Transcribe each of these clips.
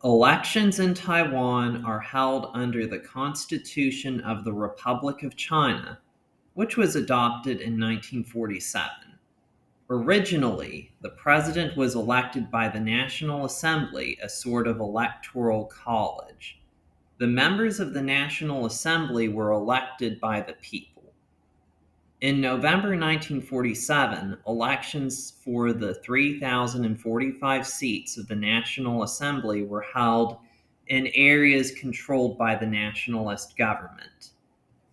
Elections in Taiwan are held under the Constitution of the Republic of China, which was adopted in 1947. Originally, the president was elected by the National Assembly, a sort of electoral college. The members of the National Assembly were elected by the people. In November 1947, elections for the 3,045 seats of the National Assembly were held in areas controlled by the nationalist government.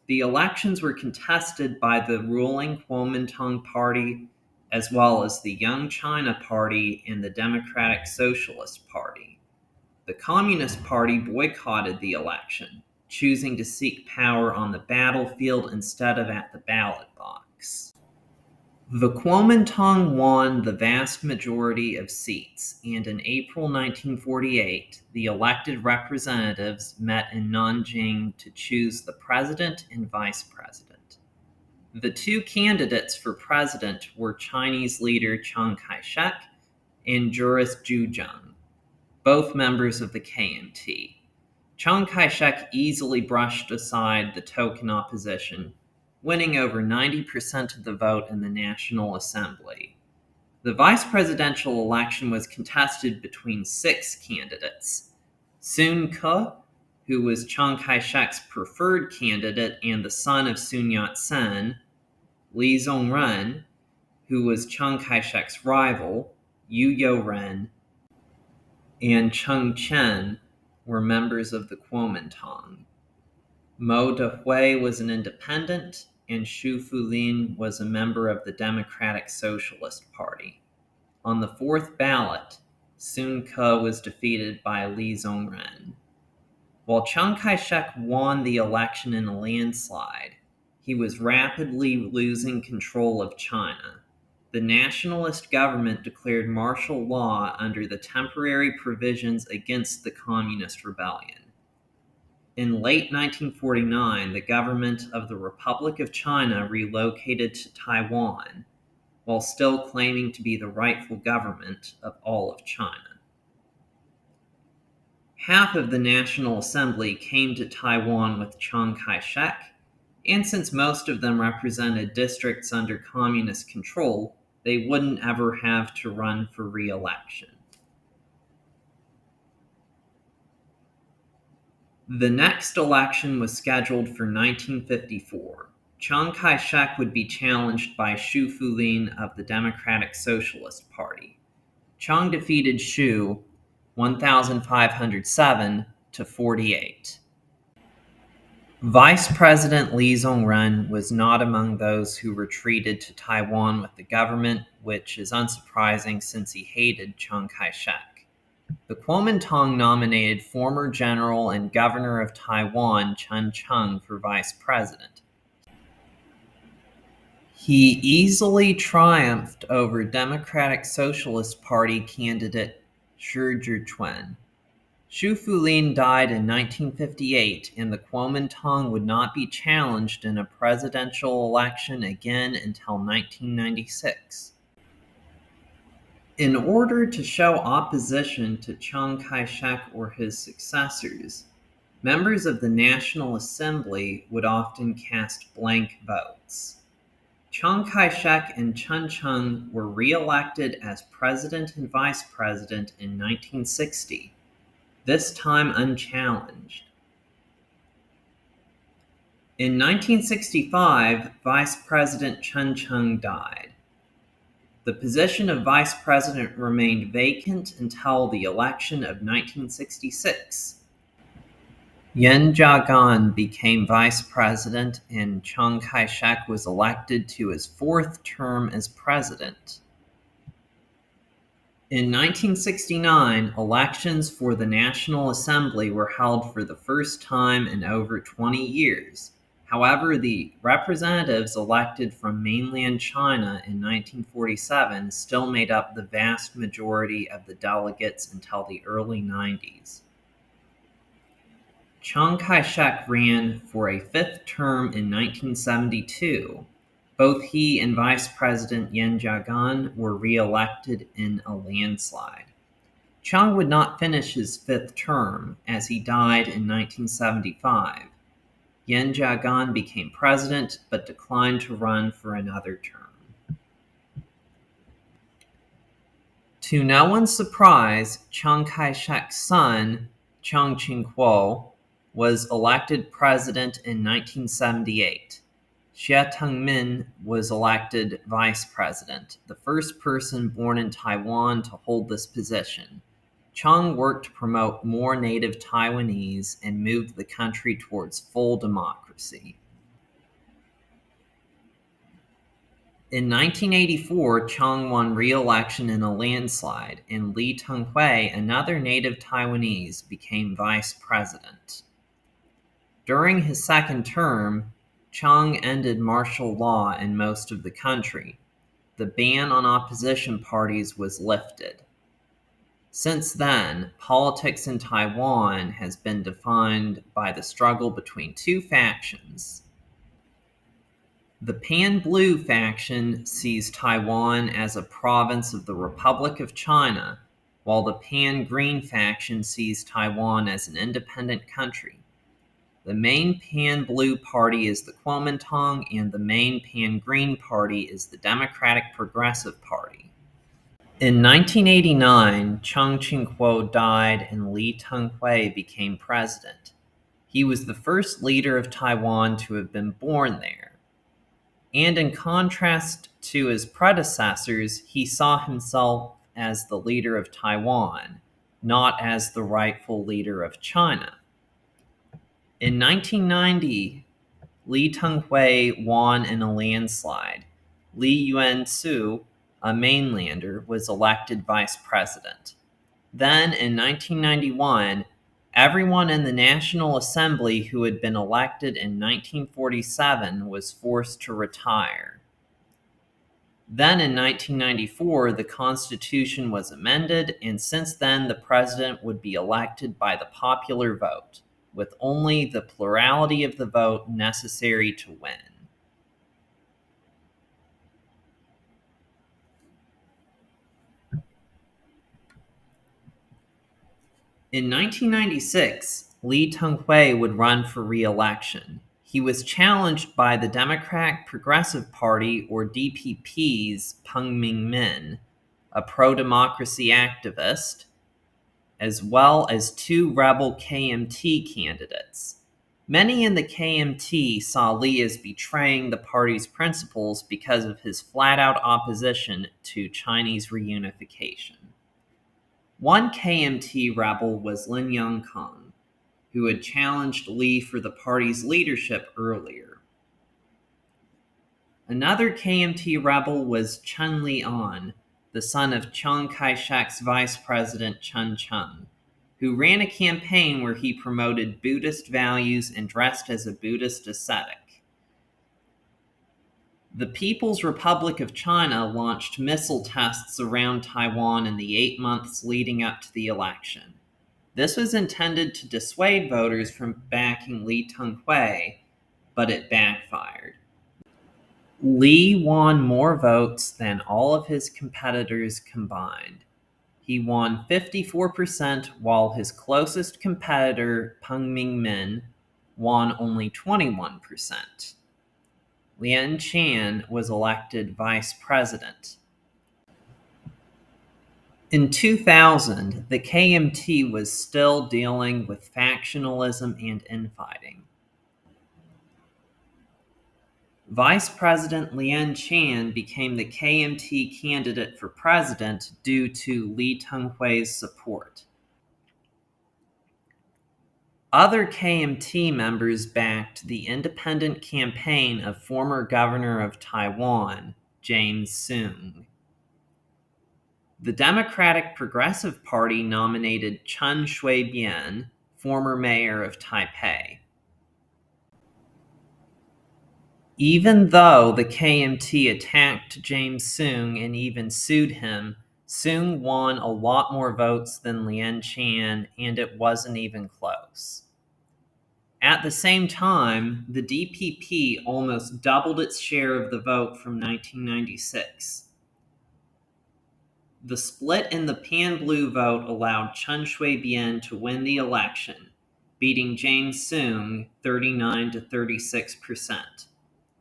The elections were contested by the ruling Kuomintang Party, as well as the Young China Party and the Democratic Socialist Party. The Communist Party boycotted the election, choosing to seek power on the battlefield instead of at the ballot box. The Kuomintang won the vast majority of seats, and in April 1948, the elected representatives met in Nanjing to choose the president and vice president. The two candidates for president were Chinese leader Chiang Kai-shek and jurist Zhu Zheng, both members of the KMT. Chiang Kai-shek easily brushed aside the token opposition, winning over 90% of the vote in the National Assembly. The vice presidential election was contested between 6 candidates: Sun-kuo, who was Chiang Kai-shek's preferred candidate and the son of Sun Yat-sen; Li Zongren, who was Chiang Kai-shek's rival; Yu You-ren, and Cheng Chen were members of the Kuomintang. Mo De-hui was an independent, and Fu-lin was a member of the Democratic Socialist Party. On the 4th ballot, Sun-kuo was defeated by Li Zongren. While Chiang Kai-shek won the election in a landslide, he was rapidly losing control of China. The nationalist government declared martial law under the temporary provisions against the Communist Rebellion. In late 1949, the government of the Republic of China relocated to Taiwan, while still claiming to be the rightful government of all of China. Half of the National Assembly came to Taiwan with Chiang Kai-shek, and since most of them represented districts under communist control, they wouldn't ever have to run for re-election. The next election was scheduled for 1954. Chiang Kai-shek would be challenged by Fu-lin of the Democratic Socialist Party. Chiang defeated Shu 1,507 to 48. Vice President Li Zongren was not among those who retreated to Taiwan with the government, which is unsurprising since he hated Chiang Kai-shek. The Kuomintang nominated former general and governor of Taiwan Chen Cheng for vice president. He easily triumphed over Democratic Socialist Party candidate Shi Zhiquan. Fu-lin died in 1958, and the Kuomintang would not be challenged in a presidential election again until 1996. In order to show opposition to Chiang Kai-shek or his successors, members of the National Assembly would often cast blank votes. Chiang Kai-shek and Chen Cheng were re-elected as president and vice president in 1960, this time unchallenged. In 1965, Vice President Chen Cheng died. The position of vice president remained vacant until the election of 1966. Ying-jeou became vice president, and Chiang Kai-shek was elected to his 4th term as president. In 1969, elections for the National Assembly were held for the first time in over 20 years. However, the representatives elected from mainland China in 1947 still made up the vast majority of the delegates until the early 90s. Chiang Kai-shek ran for a 5th term in 1972. Both he and Vice President Ying-jeou were re-elected in a landslide. Chiang would not finish his fifth term, as he died in 1975. Yang-kang became president, but declined to run for another term. To no one's surprise, Chiang Kai-shek's son, Chiang Ching-kuo, was elected president in 1978. Ming-min was elected vice president, the first person born in Taiwan to hold this position. Chiang worked to promote more native Taiwanese and moved the country towards full democracy. In 1984, Chiang won re-election in a landslide, and Teng-hui, another native Taiwanese, became vice president. During his second term, Chiang ended martial law in most of the country. The ban on opposition parties was lifted. Since then, politics in Taiwan has been defined by the struggle between two factions. The Pan-Blue faction sees Taiwan as a province of the Republic of China, while the Pan-Green faction sees Taiwan as an independent country. The main Pan-Blue party is the Kuomintang, and the main Pan-Green party is the Democratic Progressive Party. In 1989, Chiang Ching-kuo died and Teng-hui became president. He was the first leader of Taiwan to have been born there. And in contrast to his predecessors, he saw himself as the leader of Taiwan, not as the rightful leader of China. In 1990, Teng-hui won in a landslide. Ying-jeou, a mainlander, was elected vice president. Then, in 1991, everyone in the National Assembly who had been elected in 1947 was forced to retire. Then, in 1994, the Constitution was amended, and since then, the president would be elected by the popular vote, with only the plurality of the vote necessary to win. In 1996, Teng-hui would run for re-election. He was challenged by the Democratic Progressive Party, or DPP's, Ming-min, a pro-democracy activist, as well as two rebel KMT candidates. Many in the KMT saw Li as betraying the party's principles because of his flat-out opposition to Chinese reunification. One KMT rebel was Yang-kang, who had challenged Li for the party's leadership earlier. Another KMT rebel was Chen Lian, the son of Chiang Kai-shek's vice president Chen Cheng, who ran a campaign where he promoted Buddhist values and dressed as a Buddhist ascetic. The People's Republic of China launched missile tests around Taiwan in the 8 months leading up to the election. This was intended to dissuade voters from backing Teng-hui, but it backfired. Li won more votes than all of his competitors combined. He won 54%, while his closest competitor, Ming-min, won only 21%. Lian Chan was elected vice president. In 2000, the KMT was still dealing with factionalism and infighting. Vice President Lian Chan became the KMT candidate for president due to Teng-hui's support. Other KMT members backed the independent campaign of former governor of Taiwan, James Soong. The Democratic Progressive Party nominated Chen Shui-bian, former mayor of Taipei. Even though the KMT attacked James Soong and even sued him, Soong won a lot more votes than Lian Chan, and it wasn't even close. At the same time, the DPP almost doubled its share of the vote from 1996. The split in the pan-blue vote allowed Chen Shui-bian to win the election, beating James Soong 39 to 36%.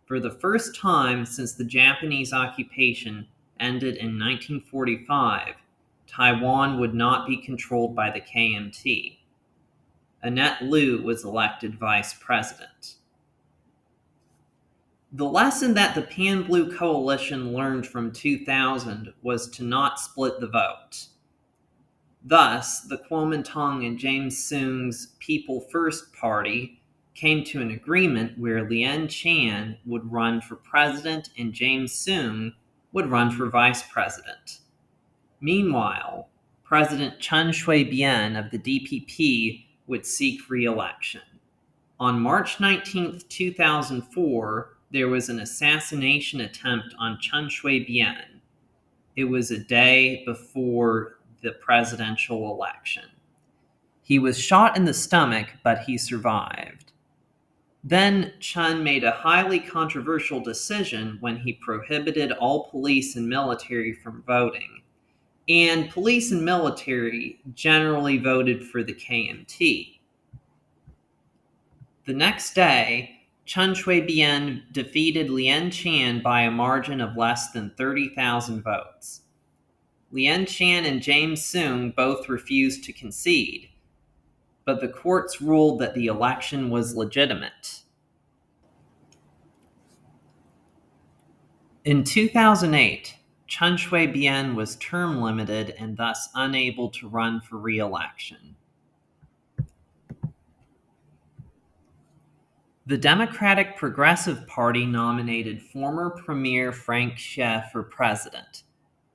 For the first time since the Japanese occupation ended in 1945, Taiwan would not be controlled by the KMT. Annette Lu was elected vice president. The lesson that the Pan-Blue Coalition learned from 2000 was to not split the vote. Thus, the Kuomintang and James Soong's People First Party came to an agreement where Lian Chan would run for president and James Soong would run for vice president. Meanwhile, President Chen Shui-bian of the DPP would seek re-election. On March 19, 2004, there was an assassination attempt on Chen Shui-bian. It was a day before the presidential election. He was shot in the stomach, but he survived. Then Chen made a highly controversial decision when he prohibited all police and military from voting. And police and military generally voted for the KMT. The next day, Chen Shui-bian defeated Lian Chan by a margin of less than 30,000 votes. Lian Chan and James Soong both refused to concede, but the courts ruled that the election was legitimate. In 2008, Chen Shui-bian was term limited and thus unable to run for re-election. The Democratic Progressive Party nominated former Premier Frank Xie for president.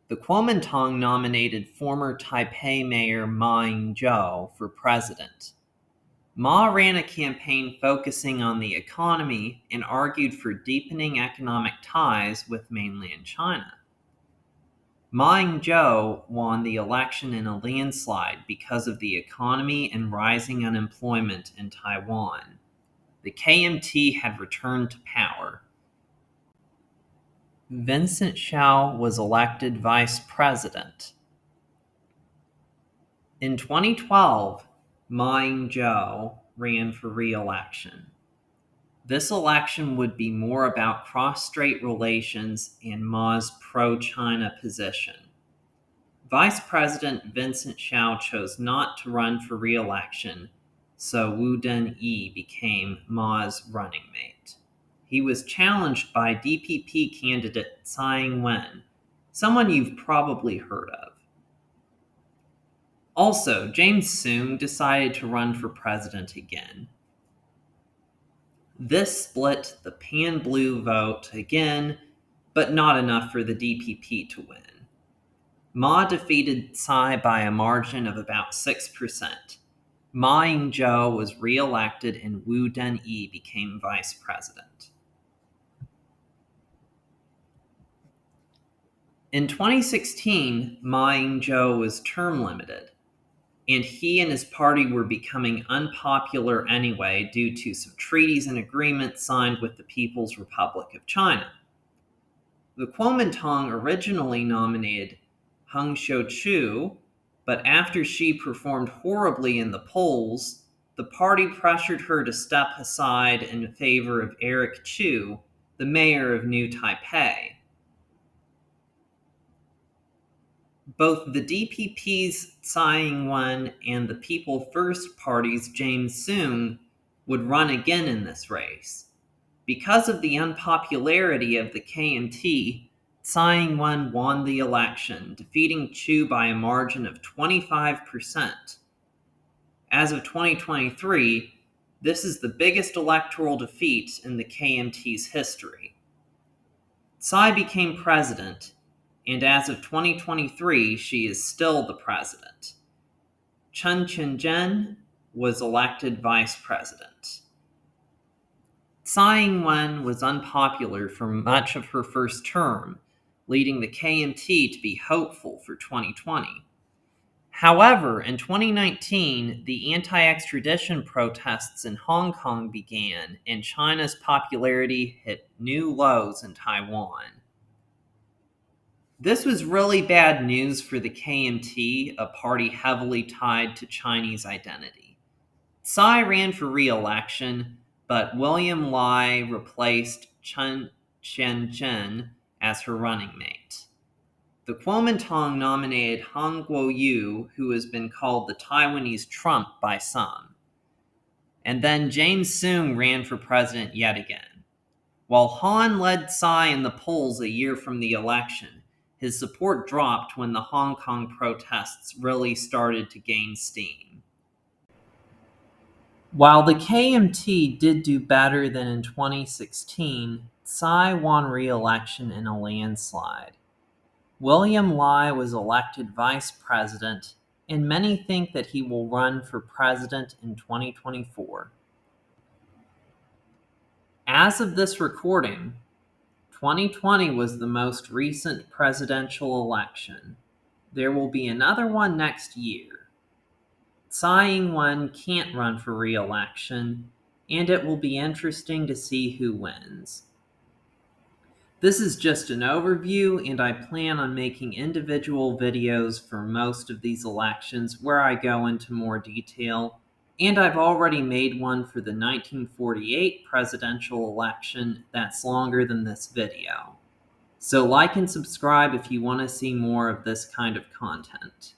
The Kuomintang nominated former Taipei Mayor Ma Ying-jeou for president. Ma ran a campaign focusing on the economy and argued for deepening economic ties with mainland China. Ma Ying-jeou won the election in a landslide because of the economy and rising unemployment in Taiwan. The KMT had returned to power. Vincent Xiao was elected vice president. In 2012, Ma Ying-jeou ran for re-election. This election would be more about cross-strait relations and Ma's pro-China position. Vice President Vincent Xiao chose not to run for re-election, so Wu Den-yi became Ma's running mate. He was challenged by DPP candidate Tsai Ing-wen, someone you've probably heard of. Also, James Soong decided to run for president again. This split the pan-blue vote again, but not enough for the DPP to win. Ma defeated Tsai by a margin of about 6%. Ma Ying-jeou was re-elected and Wu Den-yi became vice president. In 2016, Ma Ying-jeou was term limited, and he and his party were becoming unpopular anyway due to some treaties and agreements signed with the People's Republic of China. The Kuomintang originally nominated Heng Xiuqiu, but after she performed horribly in the polls, the party pressured her to step aside in favor of Eric Chu, the mayor of New Taipei. Both the DPP's Tsai Ing-wen and the People First Party's James Soong would run again in this race. Because of the unpopularity of the KMT, Tsai Ing-wen won the election, defeating Chu by a margin of 25%. As of 2023, this is the biggest electoral defeat in the KMT's history. Tsai became president, and as of 2023, she is still the president. Chen Qingzhen was elected vice president. Tsai Ing-wen was unpopular for much of her first term, leading the KMT to be hopeful for 2020. However, in 2019, the anti-extradition protests in Hong Kong began, and China's popularity hit new lows in Taiwan. This was really bad news for the KMT, a party heavily tied to Chinese identity. Tsai ran for re-election, but William Lai replaced Chen Shenzhen as her running mate. The Kuomintang nominated Han Kuo-yu, who has been called the Taiwanese Trump by some. And then James Soong ran for president yet again. While Han led Tsai in the polls a year from the election, his support dropped when the Hong Kong protests really started to gain steam. While the KMT did do better than in 2016, Tsai won re-election in a landslide. William Lai was elected vice president, and many think that he will run for president in 2024. As of this recording, 2020 was the most recent presidential election. There will be another one next year. Tsai Ing-wen can't run for re-election, and it will be interesting to see who wins. This is just an overview, and I plan on making individual videos for most of these elections where I go into more detail, and I've already made one for the 1948 presidential election that's longer than this video. So like and subscribe if you want to see more of this kind of content.